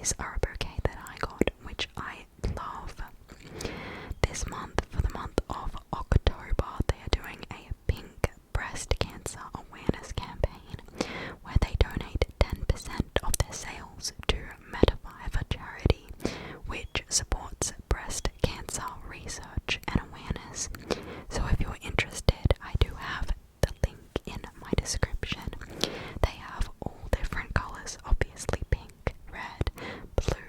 these are a bouquet that I got, which I love. This month, for the month of October, they are doing a pink breast cancer awareness campaign where they donate 10% of their sales to Metafive charity, which supports breast cancer research and awareness. So if you're interested, I do have the link in my description. They have all different colours, obviously pink, red, blue,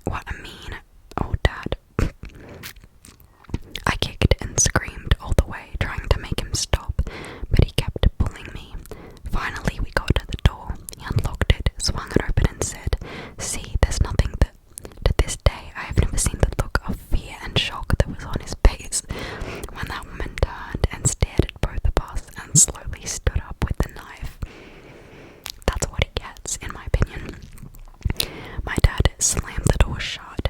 What a mean old dad. I kicked and screamed all the way, trying to make him stop, but he kept pulling me. Finally, we got to the door. He unlocked it, swung it open, and said, "See, there's nothing that..." To this day, I have never seen the look of fear and shock that was on his face when that woman turned and stared at both of us and slowly stood up with the knife. That's what he gets, in my opinion. My dad slammed the door shut,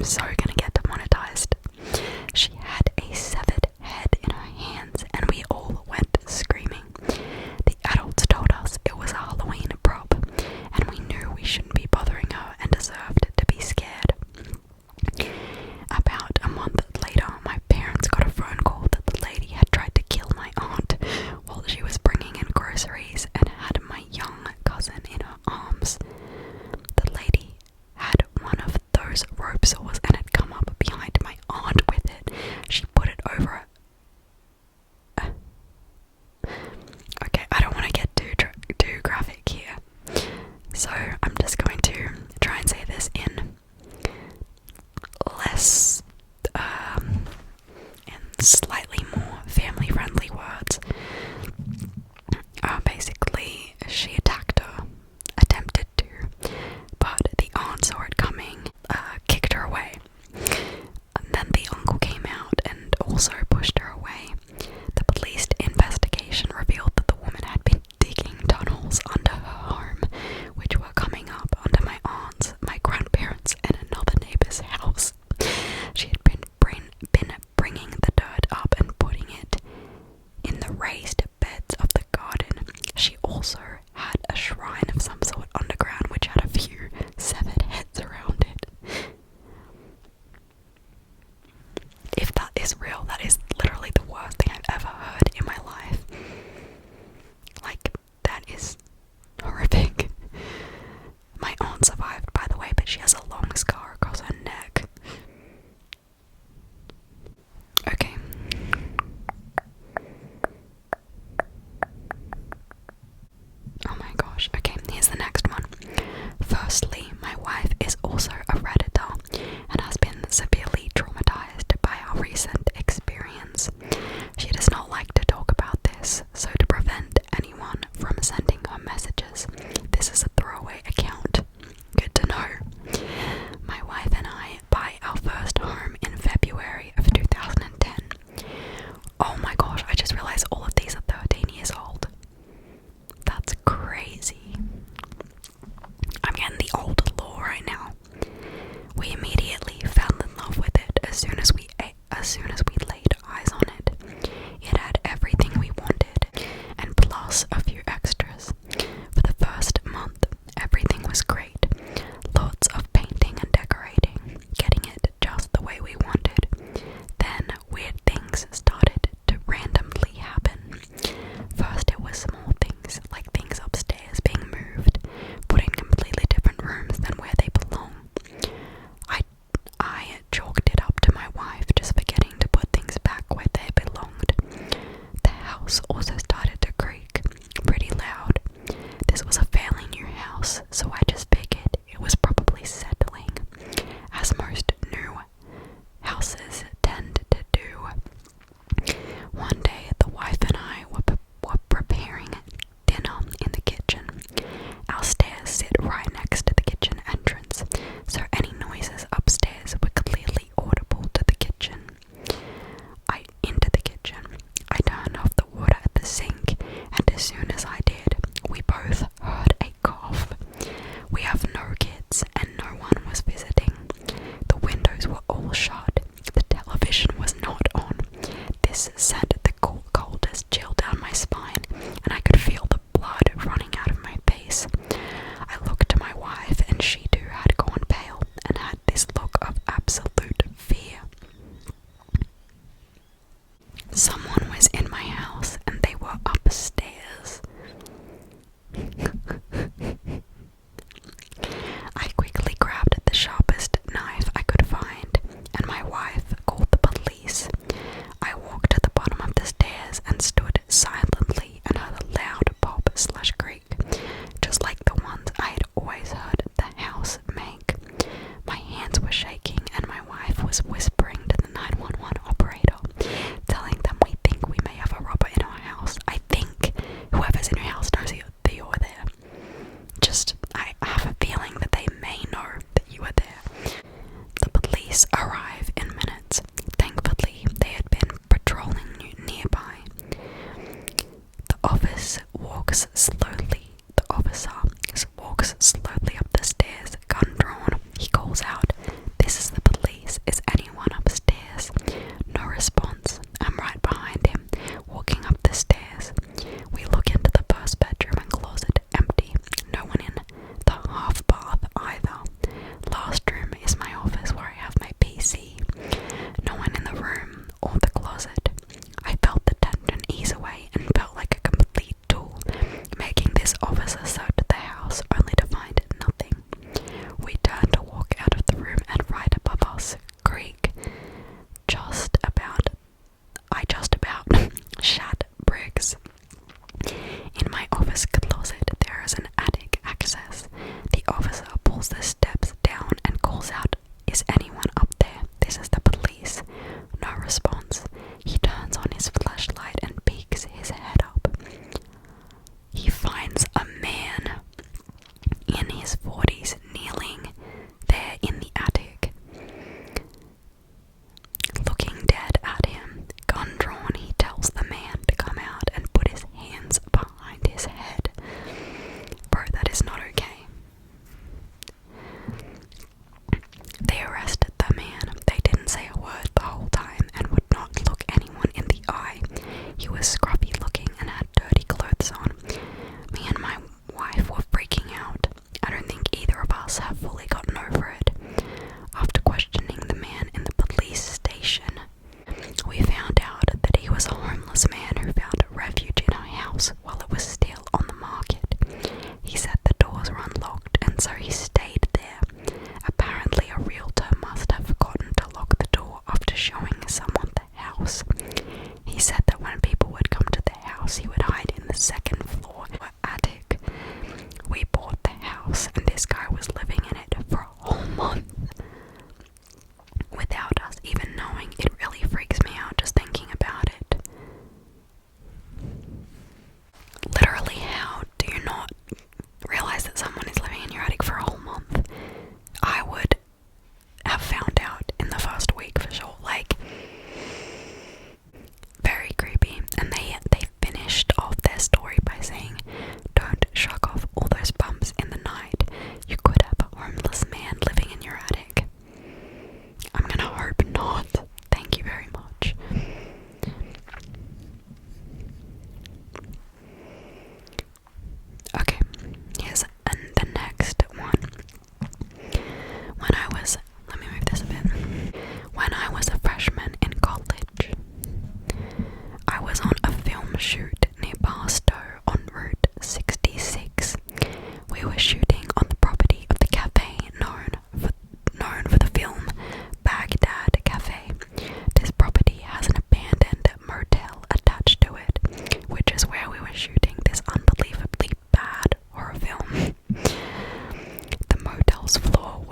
I'm so gonna get demonetized. She had a severed head in her hands, and we all went screaming. The adults told us it was a Halloween prop, and we knew we shouldn't be bothering her and deserved to be scared. About a month later, my parents got a phone call that the lady had tried to kill my aunt while she was bringing in groceries and had my young cousin in her arms. The lady had one of those rope saws and had come up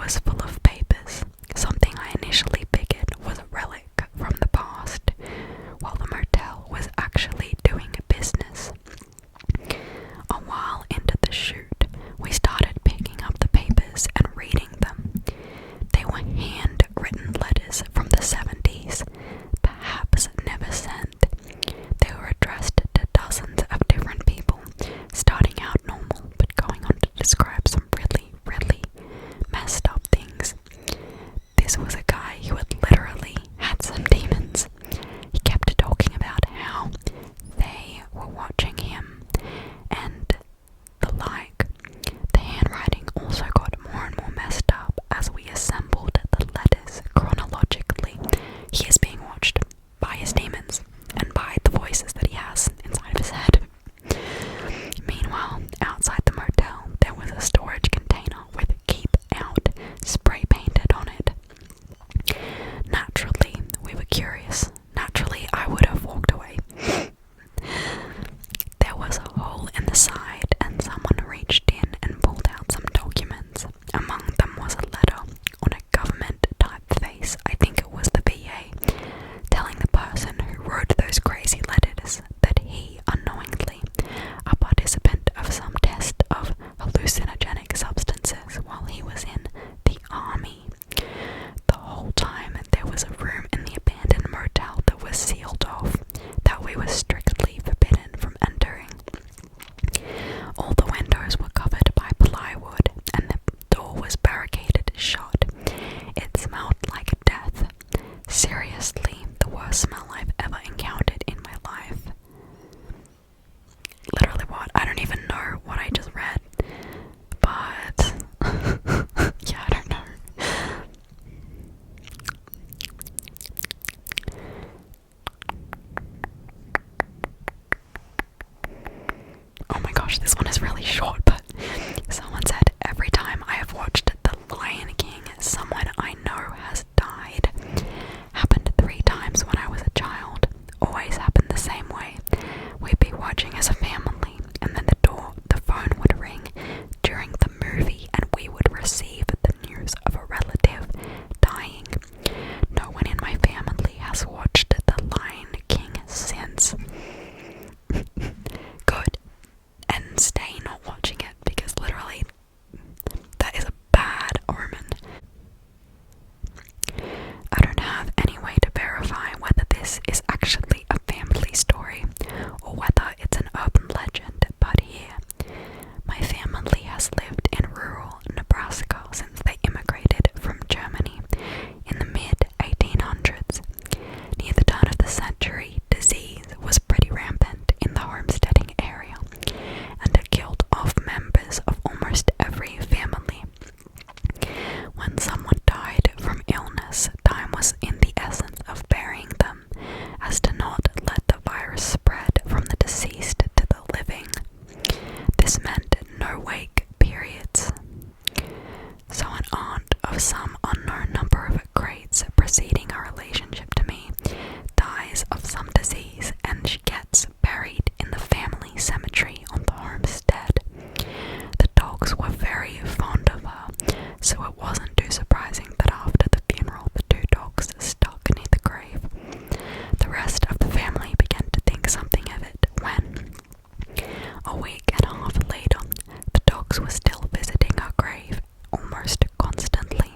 was full of papers, something I initially figured was a relic from the past, while the motel was actually doing business. A while into the shoot, we started picking up the papers and reading them. They were handwritten letters from the 70s, perhaps never sent. They were addressed to dozens of different people, starting out normal but going on to describe some really, really messed up things. This was a guy who had literally had some demons. He kept talking about how they were watching him and the like. The handwriting also got more and more messed up as we assembled the letters chronologically. He is being watched by his demons and by the voices that he has inside of his head. Meanwhile, outside the motel, there was a storage container with "Keep Out" spray painted on it. Naturally, we were curious. Naturally, I would have walked away. There was a hole in the side, and someone reached in and pulled out some documents. Among them was a letter on a government typeface, I think it was the VA, telling the person who wrote those crazy letters that he, unknowingly, a participant of some test of hallucinogenic substances while he was in the army. The whole time there was a room in the abandoned motel that was sealed off, that we were strictly forbidden from entering. All the windows were covered by plywood, and the door was barricaded shut. It smelled like death. Seriously, the worst smell I've ever encountered in my life. Literally what? I don't even know what I just read. But yeah, I don't know. Oh my gosh, this one is really short, but someone said, every time I have watched The Lion King, someone I know has died. Happened 3 times when I was a child. Always happened the same way. We'd be watching as a family, and then the phone would ring during the movie, and we would receive the news of a relative dying. No one in my family has watched The Lion King since. Good. And stay not watching it, because literally that is a bad omen. I don't have any way to verify whether this is actually a family story or whether it's an urban legend, but here, my family has lived in rural Nebraska since they immigrated from Germany in the mid-1800s. Near the turn of the century, disease was pretty rampant in the homesteading area, and it killed off members of almost every family. When someone died from illness, time was in the essence of burying them, as to not let the virus spread from the deceased to the living. This meant no wake periods. So an aunt of some unknown number of grades preceding a relationship to me dies of some disease, and she gets buried in the family cemetery on the homestead. The dogs were very fond of her, so it wasn't too surprising that after the funeral the 2 dogs stuck near the grave. The rest of the family began to think something of it when, a week and a half later, the dogs were still visiting her grave almost constantly,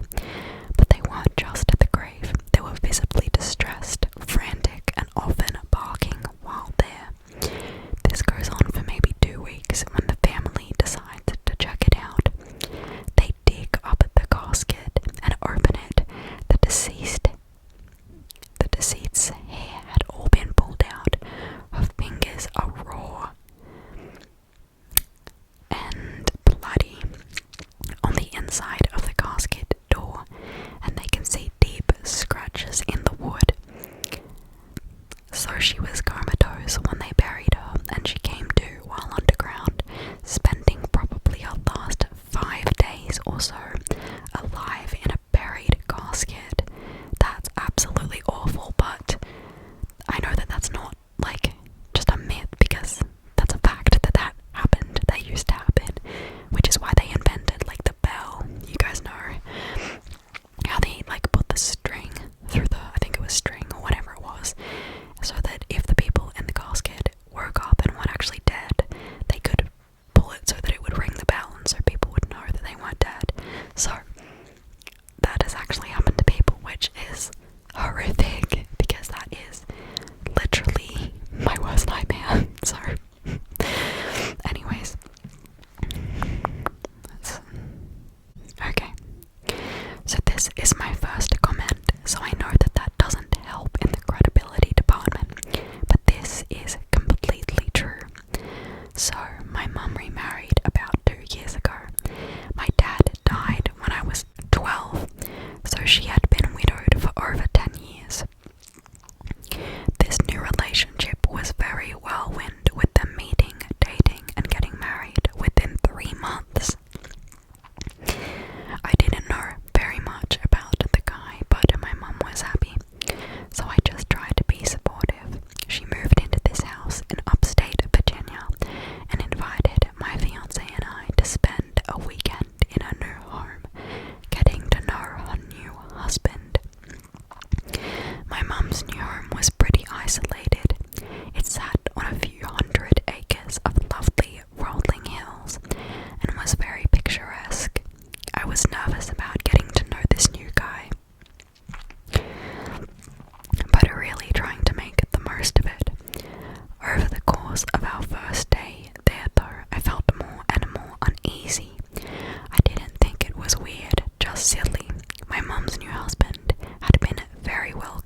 mum's new husband had been very well